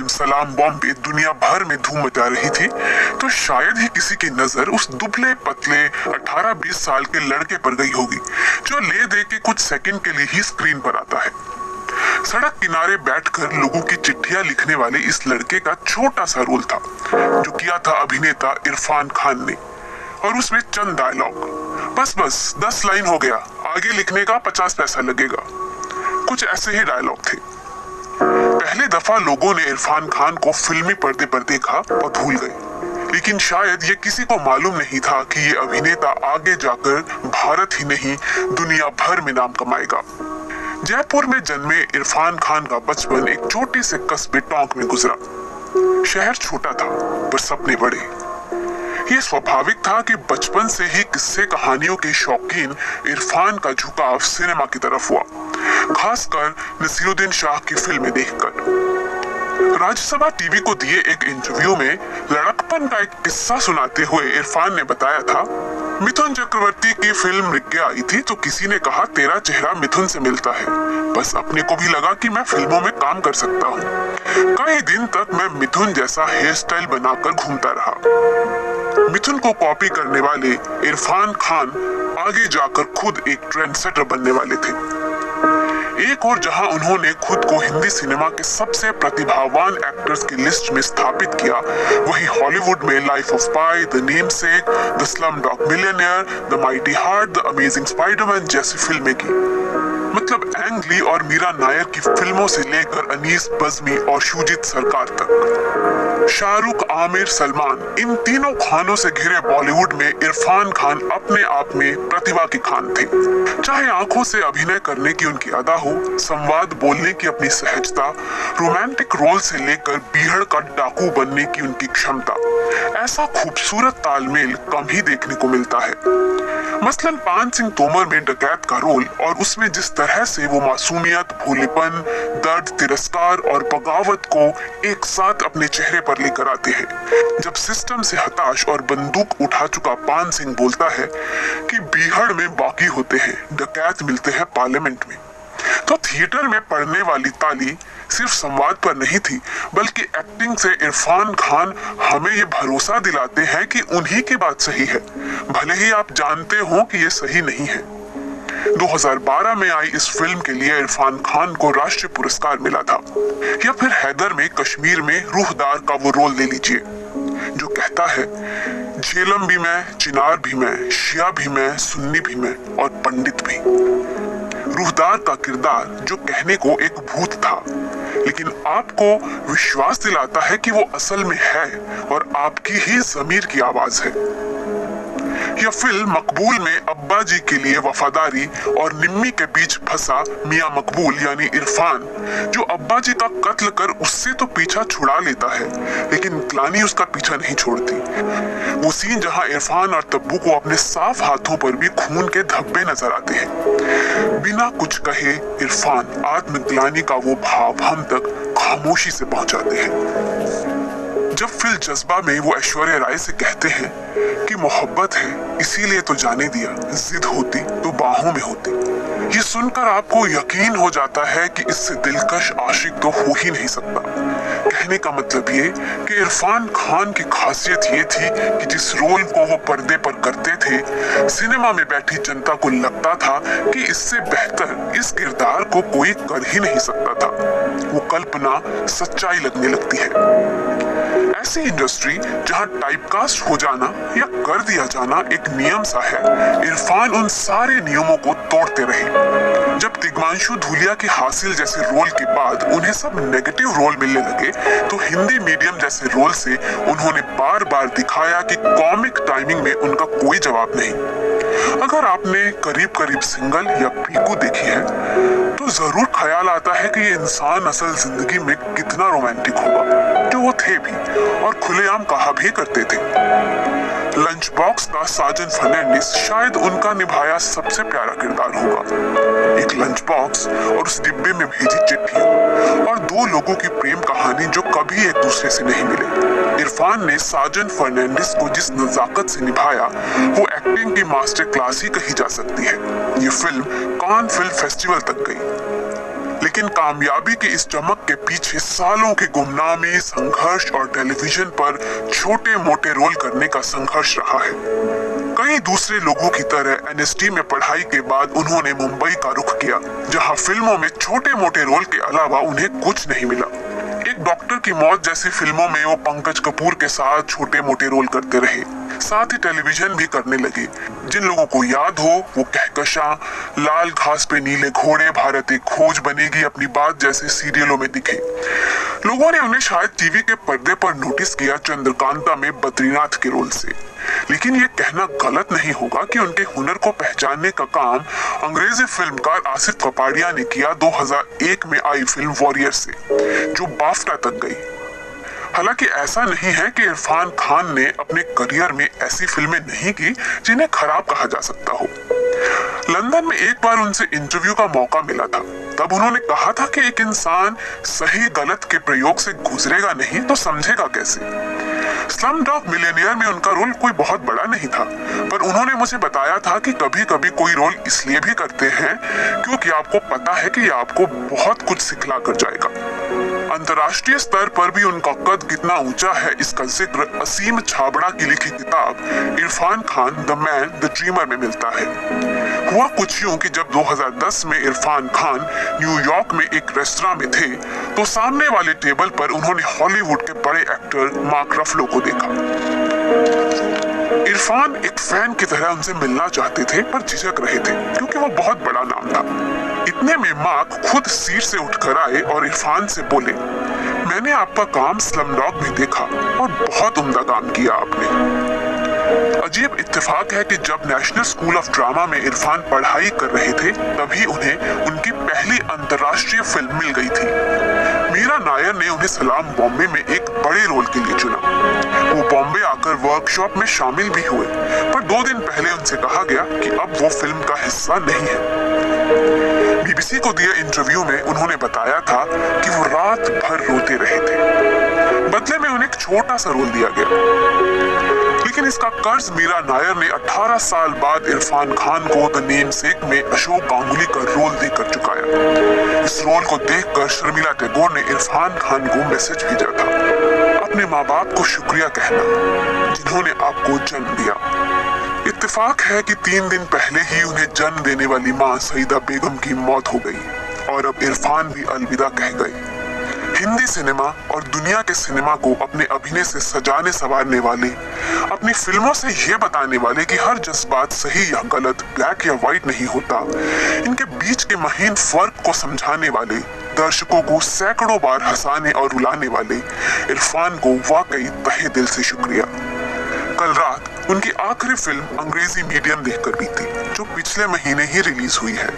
Film सलाम बॉम्बे दुनिया भर में धूम मचा रही थी, तो शायद ही किसी की नजर उस दुबले पतले 18-20 साल के लड़के पर गई होगी जो ले दे के कुछ सेकंड के लिए ही स्क्रीन पर आता है। सड़क किनारे बैठकर लोगों की चिट्ठियां लिखने वाले इस लड़के का छोटा सा रोल था जो किया था अभिनेता इरफान खान ने, और उसमें चंद डायलॉग, बस 10 लाइन हो गया, आगे लिखने का 50 पैसा लगेगा, कुछ ऐसे ही डायलॉग थे। पहले दफा लोगों ने इरफान खान को फिल्मी पर्दे पर देखा और भूल गए, लेकिन शायद ये किसी को मालूम नहीं था कि ये अभिनेता आगे जाकर भारत ही नहीं दुनिया भर में नाम कमाएगा। जयपुर में जन्मे इरफान खान का बचपन एक छोटे से कस्बे टोंक में गुजरा। शहर छोटा था पर सपने बड़े। ये स्वाभाविक था कि बचपन से ही किस्से कहानियों के शौकीन इरफान का झुकाव सिनेमा की तरफ हुआ, खासकर नसीरुद्दीन शाह की फिल्में देखकर। राज्यसभा टीवी को दिए एक इंटरव्यू में लड़कपन का एक किस्सा सुनाते हुए इरफान ने बताया था, मिथुन चक्रवर्ती की फिल्म रिज्ञा आई थी तो किसी ने कहा तेरा चेहरा मिथुन से मिलता है, बस अपने को भी लगा कि मैं फिल्मों में काम कर सकता हूँ। कई दिन तक मैं मिथुन जैसा हेयर स्टाइल बनाकर घूमता रहा। मिथुन को कॉपी करने वाले इरफान खान आगे जाकर खुद एक ट्रेंडसेटर बनने वाले थे। एक और जहां उन्होंने खुद को हिंदी सिनेमा के सबसे प्रतिभावान एक्टर्स की लिस्ट में स्थापित किया, वहीं हॉलीवुड में life of pi, the namesake, the Slumdog millionaire, the mighty heart, the amazing Spiderman जैसी फिल्में की। मतलब एंग ली और मीरा नायर की फिल्मों से लेकर अनीस बज़मी और शुजित सरकार तक, शाहरुख, आमिर, सलमान, इन तीनों खानों से घिरे बॉलीवुड में इरफान खान अपने आप में प्रतिभा के खान थे। चाहे आंखों से अभिनय करने की उनकी अदा हो, संवाद बोलने की अपनी सहजता, रोमांटिक रोल से लेकर बीहड़ का डाकू बनने की उनकी क्षमता, ऐसा खूबसूरत तालमेल कम ही देखने को मिलता है। मसलन पान सिंह तोमर में डकैत का रोल और उसमें जिस तरह से वो मासूमियत, भोलेपन, दर्द, तिरस्कार और बगावत को एक साथ अपने चेहरे पर लेकर आते हैं। जब सिस्टम से हताश और बंदूक उठा चुका पान सिंह बोलता है कि बीहड़ में बाकी होते हैं, डकैत मिलते हैं पार्लियामेंट में, तो थिएटर में पड़ने वाली ताली सिर्फ संवाद पर नहीं थी, बल्कि एक्टिंग से इरफान खान हमें ये भरोसा दिलाते हैं कि उन्हीं की बात सही है, भले ही आप जानते हो कि ये सही नहीं है। 2012 में आई इस फिल्म के लिए इरफान खान को राष्ट्रीय पुरस्कार मिला था। या फिर हैदर में कश्मीर में रूहदार का वो रोल ले लीजिए जो कहता है, झेलम भी मैं, चिनार भी मैं, शिया भी मैं, सुन्नी भी मैं और पंडित भी। रूहदार का किरदार जो कहने को एक भूत था, लेकिन आपको विश्वास दिलाता है कि वो असल में है और आपकी ही ज़मीर की आवाज है। यह फिल्म मकबूल में अब्बा जी के लिए वफादारी और निम्मी के बीच फंसा मियां मकबूल यानी इरफान, जो अब्बा जी का कत्ल कर उससे तो पीछा छुड़ा लेता है, लेकिन ग्लानि उसका पीछा नहीं छोड़ती। वो सीन जहां इरफान और तब्बू को अपने साफ हाथों पर भी खून के धब्बे नजर आते हैं। बिना कुछ कहे इरफान आत्मग्लानि का वो भाव हम तक खामोशी से पहुंचाते हैं। जब फिल्म जज्बा में वो ऐश्वर्या राय से कहते हैं कि मोहब्बत है इसीलिए तो जाने दिया, जिद होती तो बाहों में होती, ये सुनकर आपको यकीन हो जाता है कि इससे दिलकश आशिक तो हो ही नहीं सकता। कहने का मतलब ये कि इरफान खान की खासियत ये थी कि जिस रोल को वो पर्दे पर करते थे, सिनेमा में बैठी जनता को लगता था कि इससे बेहतर इस किरदार को कोई कर ही नहीं सकता था। वो कल्पना सच्चाई लगने लगती है। ऐसी इंडस्ट्री जहां टाइपकास्ट हो जाना या कर दिया जाना एक नियम सा है, इरफान उन सारे नियमों को तोड़ते रहे। जब तिग्मांशु धूलिया के हासिल जैसे रोल के बाद उन्हें सब नेगेटिव रोल मिलने लगे, तो हिंदी मीडियम जैसे रोल से उन्होंने बार बार दिखाया कि कॉमिक टाइमिंग में उनका कोई जवाब नहीं। अगर आपने करीब करीब सिंगल या पीकू देखी है, तो जरूर ख्याल आता है कि ये इंसान असल जिंदगी में कितना रोमांटिक होगा, जो वो थे भी और खुलेआम कहा भी करते थे। लंच बॉक्स का साजन फर्नांडिस शायद उनका निभाया सबसे प्यारा किरदार होगा। एक लंच बॉक्स और उस डिब्बे में भेजी चिट्ठियां और दो लोगों की प्रेम कहानी जो कभी एक दूसरे से नहीं मिले। इरफान ने साजन फर्नांडिस को जिस नजाकत से निभाया, वो एक्टिंग की मास्टर क्लास ही कही जा सकती है। ये फिल्म कान फिल्म फेस्टिवल तक गई, लेकिन कामयाबी की इस चमक के पीछे सालों की गुमनामी, संघर्ष और टेलीविजन पर छोटे मोटे रोल करने का संघर्ष रहा है। कई दूसरे लोगों की तरह एनएसडी में पढ़ाई के बाद उन्होंने मुंबई का रुख किया, जहां फिल्मों में छोटे मोटे रोल के अलावा उन्हें कुछ नहीं मिला। एक डॉक्टर की मौत जैसी फिल्मों में वो पंकज कपूर के साथ छोटे मोटे रोल करते रहे, साथ ही टेलीविजन भी करने लगे। जिन लोगों को याद हो वो कहकशां, लाल घास पे नीले घोड़े, भारत एक खोज बनेगी, अपनी बात जैसे सीरियलों में दिखे। लोगों ने उन्हें शायद टीवी के पर्दे पर नोटिस किया चंद्रकांता में बद्रीनाथ के रोल से, लेकिन ये कहना गलत नहीं होगा कि उनके हुनर को पहचानने का काम अंग्रेजी फिल्मकार आसिफ कपाड़िया ने किया 2001 में आई फिल्म वॉरियर से, जो बाफ्टा तक गई। हालांकि ऐसा नहीं है कि इरफान खान ने अपने करियर में ऐसी फिल्में नहीं की जिन्हें खराब कहा जा सकता हो। लंदन में एक बार उनसे इंटरव्यू का मौका मिला था, तब उन्होंने कहा था कि एक इंसान सही गलत के प्रयोग से गुजरेगा नहीं तो समझेगा कैसे। स्लमडॉग मिलियनेयर में उनका रोल कोई बहुत बड़ा नहीं था, पर उन्होंने मुझे बताया था कि कभी कभी कोई रोल इसलिए भी करते हैं क्योंकि आपको पता है कि आपको बहुत कुछ सिखला कर जाएगा। अंतर्राष्ट्रीय स्तर पर भी उनका कद कितना ऊंचा है इसका जिक्र असीम छाबड़ा की लिखी किताब Irfan Khan the man the dreamer में मिलता है। हुआ कुछ यूं कि जब 2010 में इरफान खान न्यूयॉर्क में एक रेस्तरां में थे तो सामने वाले टेबल पर उन्होंने हॉलीवुड के बड़े एक्टर मार्क रफलो को देखा। इरफान एक फैन की तरह उनसे मिलना चाहते थे पर झिझक रहे थे क्योंकि वो बहुत बड़ा नाम था। इतने में मार्क खुद सीट से उठकर आए और इरफान से बोले, मैंने आपका काम स्लमडॉग में देखा और बहुत उम्दा काम किया आपने। अजीब इत्तेफाक है कि जब नेशनल स्कूल ऑफ ड्रामा में इरफान पढ़ाई कर रहे थे तभी उन्हें उनकी पहली अंतर्राष्ट्रीय फिल्म मिल गई थी। मीरा नायर ने उन्हें सलाम बॉम्बे में एक बड़े रोल के लिए चुना। वो बॉम्बे आकर वर्कशॉप में शामिल भी हुए, पर 2 दिन पहले उनसे कहा गया कि अब वो फिल्म का हिस्सा नहीं है। बीबीसी को दिए इंटरव्यू में उन्होंने बताया था कि वो रात भर रोते रहे थे। बदले में उन्हें एक छोटा सा रोल दिया गया, लेकिन इसका कर्ज मीरा नायर ने 18 साल बाद इरफान खान को द नेमसेक में अशोक गांगुली का रोल देकर चुकाया। इस रोल को देखकर शर्मिला टैगोर ने इरफान खान को मैसेज भेजा था, अपने माँ बाप को शुक्रिया कहना जिन्होंने आपको जन्म दिया। इत्तेफाक है कि 3 दिन पहले ही उन्हें जन्म देने वाली माँ सईदा बेगम की मौत हो गई और अब इरफान भी अलविदा कह गए। हिंदी सिनेमा और दुनिया के सिनेमा को अपने अभिनय से सजाने संवारने वाले, अपनी फिल्मों से ये बताने वाले कि हर जज्बात सही या गलत, ब्लैक या व्हाइट नहीं होता, इनके बीच के महीन फर्क को समझाने वाले, दर्शकों को सैकड़ों बार हंसाने और रुलाने वाले इरफान को वाकई तहे दिल से शुक्रिया। कल रात उनकी आखिरी फिल्म अंग्रेजी मीडियम देखकर बीती, जो पिछले महीने ही रिलीज हुई है।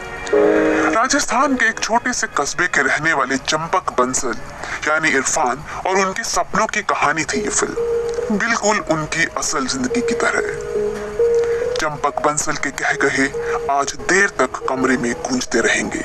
राजस्थान के एक छोटे से कस्बे के रहने वाले चंपक बंसल यानी इरफान और उनके सपनों की कहानी थी ये फिल्म, बिल्कुल उनकी असल जिंदगी की तरह। चंपक बंसल के कह कहे आज देर तक कमरे में गूंजते रहेंगे।